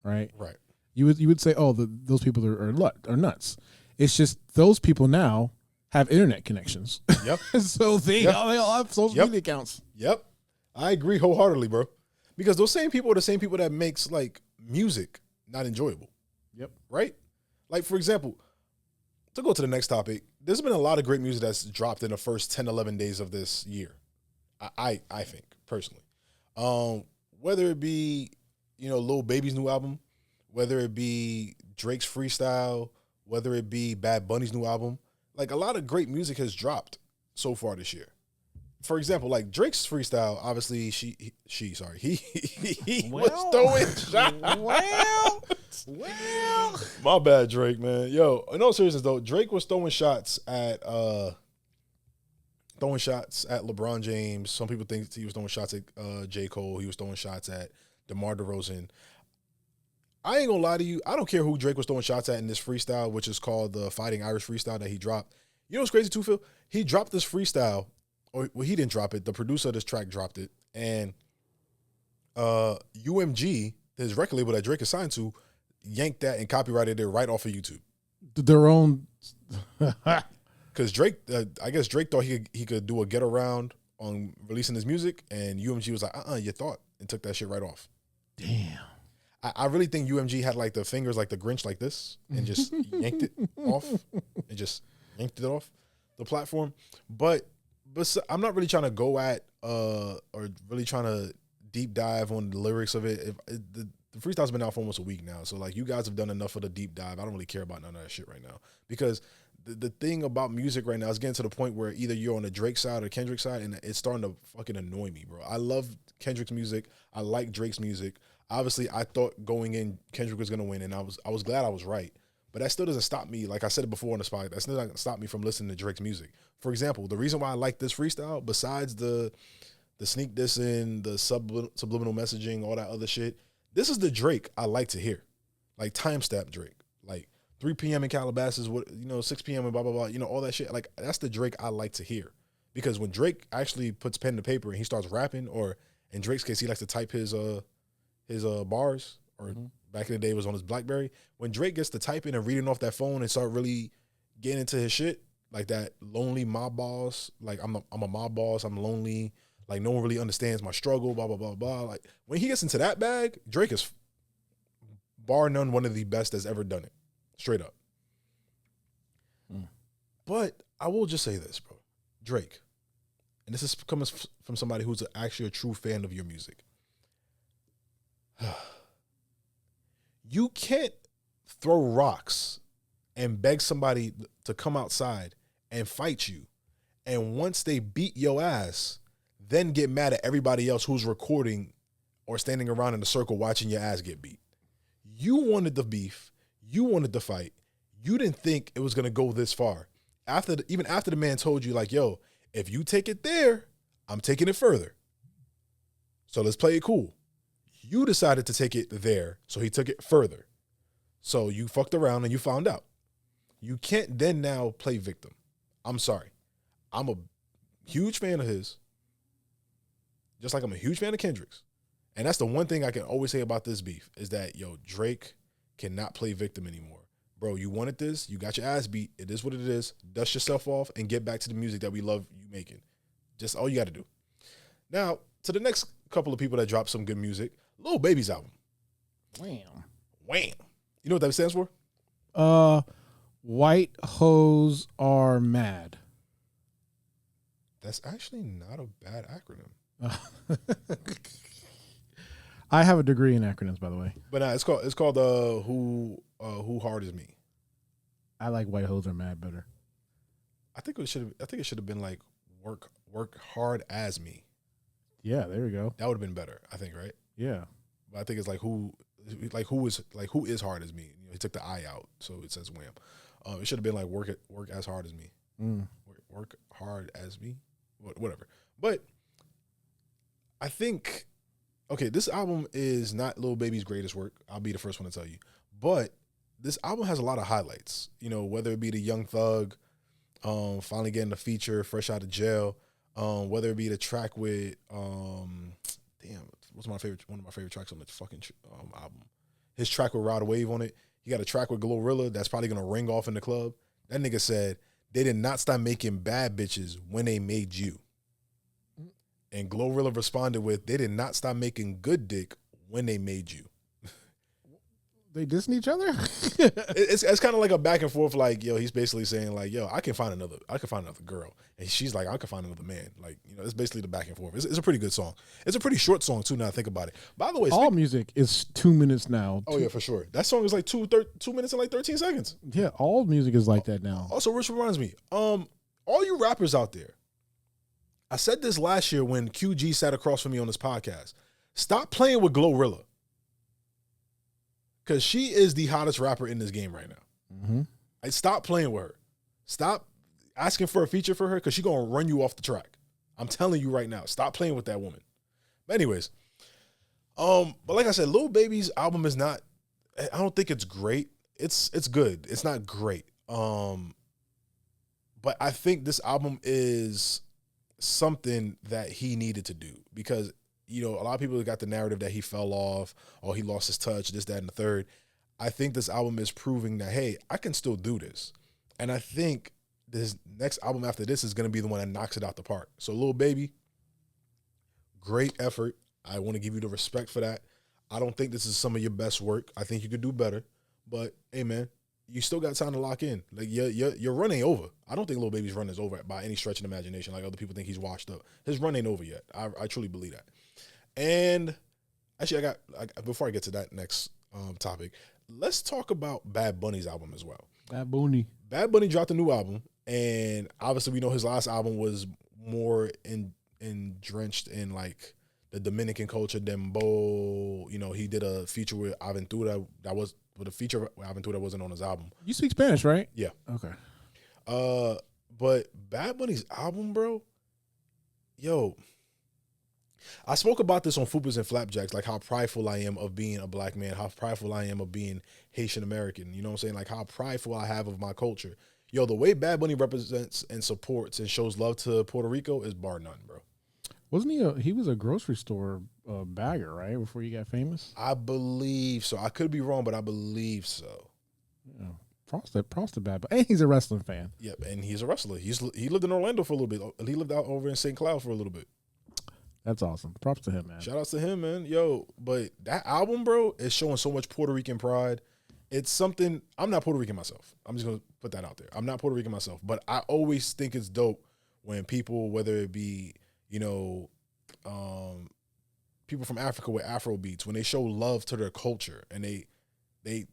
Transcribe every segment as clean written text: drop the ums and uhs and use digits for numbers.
right? Right. You would say, oh, those people are nuts. It's just those people now have internet connections. Yep. So they all have social media accounts. Yep. I agree wholeheartedly, bro. Because those same people are the same people that makes like music not enjoyable. Yep. Right? Like, for example, to go to the next topic, there's been a lot of great music that's dropped in the first 10, 11 days of this year. I think, personally. Whether it be, Lil Baby's new album, whether it be Drake's Freestyle, whether it be Bad Bunny's new album, like a lot of great music has dropped so far this year. For example, like Drake's Freestyle, obviously he was throwing shots. Well, my bad, Drake, man. Yo, in all seriousness though, Drake was throwing shots at LeBron James. Some people think he was throwing shots at J. Cole. He was throwing shots at DeMar DeRozan. I ain't gonna lie to you. I don't care who Drake was throwing shots at in this freestyle, which is called the Fighting Irish freestyle that he dropped. You know what's crazy too, Phil? He dropped this freestyle, or well, he didn't drop it. The producer of this track dropped it, and UMG, his record label that Drake is signed to, yanked that and copyrighted it right off of YouTube. Their own, because Drake, I guess Drake thought he could do a get around on releasing his music, and UMG was like, you thought, and took that shit right off. Damn. I really think UMG had like the fingers like the Grinch like this and just yanked it off and just yanked it off the platform. But so I'm not really trying to go at or really trying to deep dive on the lyrics of it. The freestyle's been out for almost a week now. So like you guys have done enough of the deep dive. I don't really care about none of that shit right now. Because the thing about music right now is getting to the point where either you're on the Drake side or Kendrick side, and it's starting to fucking annoy me, bro. I love Kendrick's music. I like Drake's music. Obviously, I thought going in Kendrick was gonna win, and I was glad I was right. But that still doesn't stop me. Like I said it before on the spot, that still doesn't stop me from listening to Drake's music. For example, the reason why I like this freestyle, besides the sneak dissing, the subliminal messaging, all that other shit, this is the Drake I like to hear, like timestamp Drake, like 3 p.m. in Calabasas, 6 p.m. and blah blah blah, all that shit. Like that's the Drake I like to hear, because when Drake actually puts pen to paper and he starts rapping, or in Drake's case, he likes to type his bars, or back in the day it was on his BlackBerry. When Drake gets to typing and reading off that phone and start really getting into his shit, like that lonely mob boss, like I'm a mob boss, I'm lonely, like no one really understands my struggle, blah blah blah blah. Like when he gets into that bag, Drake is bar none one of the best that's ever done it, straight up. But I will just say this, bro, Drake, and this is coming from somebody who's actually a true fan of your music. You can't throw rocks and beg somebody to come outside and fight you, and once they beat your ass, then get mad at everybody else who's recording or standing around in a circle watching your ass get beat. You wanted the beef. You wanted the fight. You didn't think it was going to go this far. Even after the man told you, like, yo, if you take it there, I'm taking it further. So let's play it cool. You decided to take it there, so he took it further. So you fucked around and you found out. You can't then now play victim. I'm sorry. I'm a huge fan of his, just like I'm a huge fan of Kendrick's. And that's the one thing I can always say about this beef, is that, yo, Drake cannot play victim anymore. Bro, you wanted this. You got your ass beat. It is what it is. Dust yourself off and get back to the music that we love you making. Just all you got to do. Now, to the next couple of people that dropped some good music, Lil Baby's album. Wham. You know what that stands for? White hoes are mad. That's actually not a bad acronym. I have a degree in acronyms, by the way. But it's called Who Hard Is Me. I like white hoes are mad better. I think it should have been like work hard as me. Yeah, there we go. That would have been better, I think, right? Yeah. But I think it's who is hard as me. He took the I out, so it says wham. It should have been like work as hard as me. Work hard as me. Whatever. But I think, okay, this album is not Lil Baby's greatest work. I'll be the first one to tell you. But this album has a lot of highlights. Whether it be the Young Thug, finally getting the feature, fresh out of jail. Whether it be the track with, what's one of my favorite tracks on the fucking album? his track with Ride a Wave on it. He got a track with Glorilla that's probably going to ring off in the club. That nigga said, they did not stop making bad bitches when they made you. And Glorilla responded with, they did not stop making good dick when they made you. They dissing each other? it's kind of like a back and forth. Like, yo, he's basically saying like, yo, I can find another girl, and she's like, I can find another man. Like, you know, it's basically the back and forth. It's a pretty good song. It's a pretty short song too. Now I think about it. By the way, all music is 2 minutes now. Oh yeah, for sure. That song is like 2 minutes and like 13 seconds. Yeah, all music is like that now. Also, which reminds me, all you rappers out there, I said this last year when QG sat across from me on this podcast. Stop playing with Glorilla. Because she is the hottest rapper in this game right now. Mm-hmm. Stop playing with her. Stop asking for a feature for her because she's going to run you off the track. I'm telling you right now. Stop playing with that woman. But anyways, but like I said, Lil Baby's album is not, I don't think it's great. It's good. It's not great. But I think this album is something that he needed to do because, you know, a lot of people got the narrative that he fell off or he lost his touch, this, that, and the third. I think this album is proving that, hey, I can still do this. And I think this next album after this is going to be the one that knocks it out the park. So Lil Baby, great effort. I want to give you the respect for that. I don't think this is some of your best work. I think you could do better. But, hey, man, you still got time to lock in. Like, your run ain't over. I don't think Lil Baby's run is over by any stretch of the imagination like other people think he's washed up. His run ain't over yet. I truly believe that. And actually, before I get to that next topic, let's talk about Bad Bunny's album as well. Bad Bunny dropped a new album, and obviously we know his last album was more drenched in like the Dominican culture. Dembow, you know, he did a feature with Aventura that was with a feature with Aventura that wasn't on his album. You speak Spanish, right? Yeah. Okay. But Bad Bunny's album, bro, yo. I spoke about this on Fupas and Flapjacks, like how prideful I am of being a black man, how prideful I am of being Haitian American. You know what I'm saying? Like how prideful I have of my culture. Yo, the way Bad Bunny represents and supports and shows love to Puerto Rico is bar none, bro. Wasn't he was a grocery store bagger, right? Before he got famous? I believe so. I could be wrong, but I believe so. Yeah. Props to Bad Bunny. And he's a wrestling fan. Yep, and he's a wrestler. He lived in Orlando for a little bit. He lived out over in St. Cloud for a little bit. That's awesome. Props to him, man. Shout outs to him, man. Yo, but that album, bro, is showing so much Puerto Rican pride. It's something, I'm not Puerto Rican myself. I'm just going to put that out there. I'm not Puerto Rican myself, but I always think it's dope when people, whether it be, you know, people from Africa with Afro beats, when they show love to their culture and they're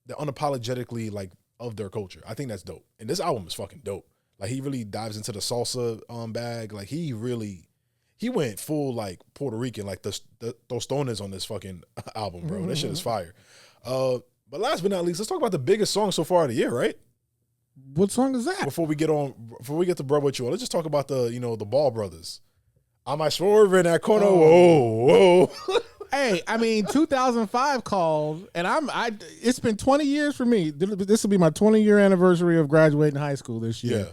unapologetically like of their culture. I think that's dope. And this album is fucking dope. Like he really dives into the salsa bag. Like he went full like Puerto Rican, like the Tostones on this fucking album, bro. That shit is fire. But last but not least, let's talk about the biggest song so far of the year, right? What song is that? Before we get to Brother What You Want, let's just talk about the Ball Brothers. I might swerve in that corner. Whoa. Hey, I mean, 2005 called, and it's been 20 years for me. This will be my 20-year anniversary of graduating high school this year. Yeah.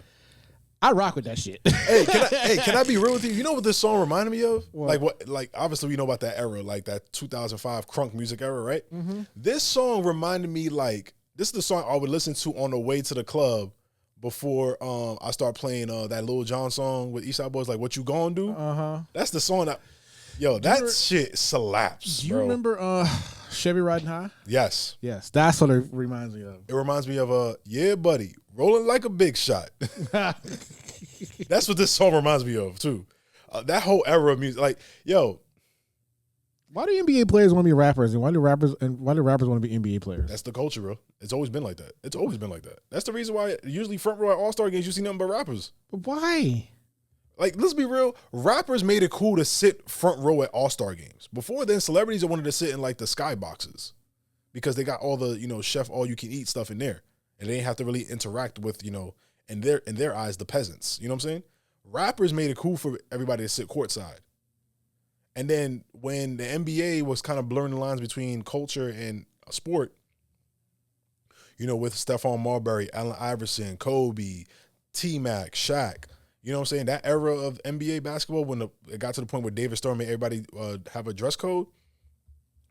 I rock with that shit. Can I be real with you? You know what this song reminded me of? What? Like obviously we know about that era, like that 2005 crunk music era, right? Mm-hmm. This song reminded me like this is the song I would listen to on the way to the club before I start playing that Lil Jon song with Eastside Boys, like What You Gonna Do? Uh-huh. That's the song shit slaps. Do you remember Chevy Riding High? Yes. Yes, that's what it reminds me of. It reminds me of yeah, buddy, rolling like a big shot. That's what this song reminds me of too. That whole era of music, like, yo. Why do NBA players want to be rappers, and why do rappers want to be NBA players? That's the culture, bro. It's always been like that. That's the reason why usually front row at All-Star games you see nothing but rappers. But why? Like, let's be real. Rappers made it cool to sit front row at All-Star games. Before then, celebrities wanted to sit in like the skyboxes because they got all the, chef all-you-can-eat stuff in there, and they didn't have to really interact with, in their eyes, the peasants. You know what I'm saying? Rappers made it cool for everybody to sit courtside. And then when the NBA was kind of blurring the lines between culture and sport, with Stephon Marbury, Allen Iverson, Kobe, T-Mac, Shaq, you know what I'm saying? That era of NBA basketball, when it got to the point where David Stern made everybody have a dress code,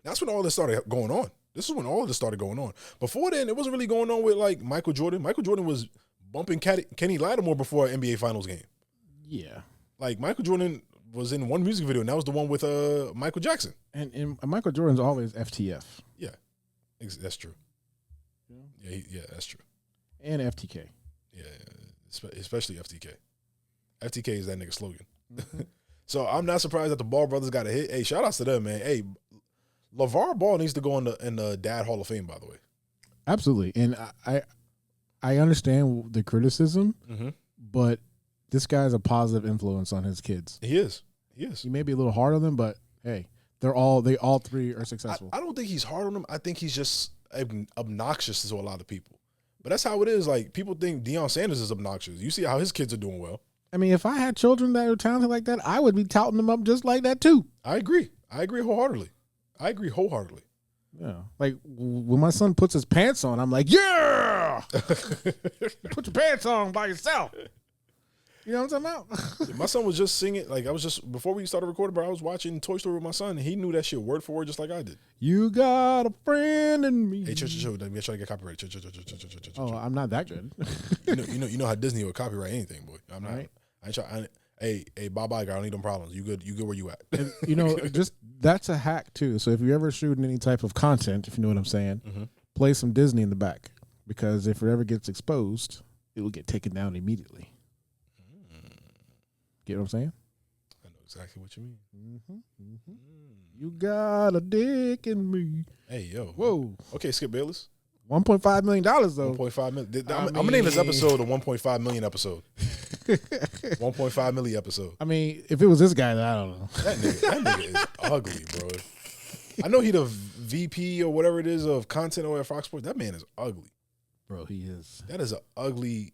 that's when all this started going on. This is when all of this started going on. Before then, it wasn't really going on with like Michael Jordan. Michael Jordan was bumping Kenny Lattimore before an NBA Finals game. Yeah. Like Michael Jordan was in one music video, and that was the one with Michael Jackson. And Michael Jordan's always FTF. Yeah, that's true. Yeah, that's true. And FTK. Yeah, especially FTK. FTK is that nigga slogan. So I'm not surprised that the Ball brothers got a hit. Hey, shout outs to them, man. Hey, LeVar Ball needs to go in the Dad Hall of Fame, by the way. Absolutely. And I understand the criticism, but this guy's a positive influence on his kids. He is. He may be a little hard on them, but hey, they all three are successful. I don't think he's hard on them. I think he's just obnoxious to a lot of people. But that's how it is. Like, people think Deion Sanders is obnoxious. You see how his kids are doing well. I mean, if I had children that were talented like that, I would be touting them up just like that too. I agree wholeheartedly. Yeah. Like when my son puts his pants on, I'm like, yeah, put your pants on by yourself. You know what I'm talking about? My son was just singing. Like, before we started recording, bro, I was watching Toy Story with my son, and he knew that shit word for word just like I did. You got a friend in me. Hey, chill. Let me try to get copyright. Chill. Oh, I'm not that good. you know how Disney would copyright anything, boy. I'm not. Right. I ain't try. Hey, bye, guy. I don't need them problems. You good where you at? And, just that's a hack too. So if you're ever shooting any type of content, if you know what I'm saying, play some Disney in the back, because if it ever gets exposed, it will get taken down immediately. Get what I'm saying? I know exactly what you mean. You got a dick in me. Hey, yo. Whoa. Okay, Skip Bayless. $1.5 million though. 1.5 million. I'm gonna name this episode a 1.5 million episode. 1.5 million episode. I mean, if it was this guy, then I don't know. That nigga is ugly, bro. I know he the VP or whatever it is of content over at Fox Sports. That man is ugly. Bro, he is. That is an ugly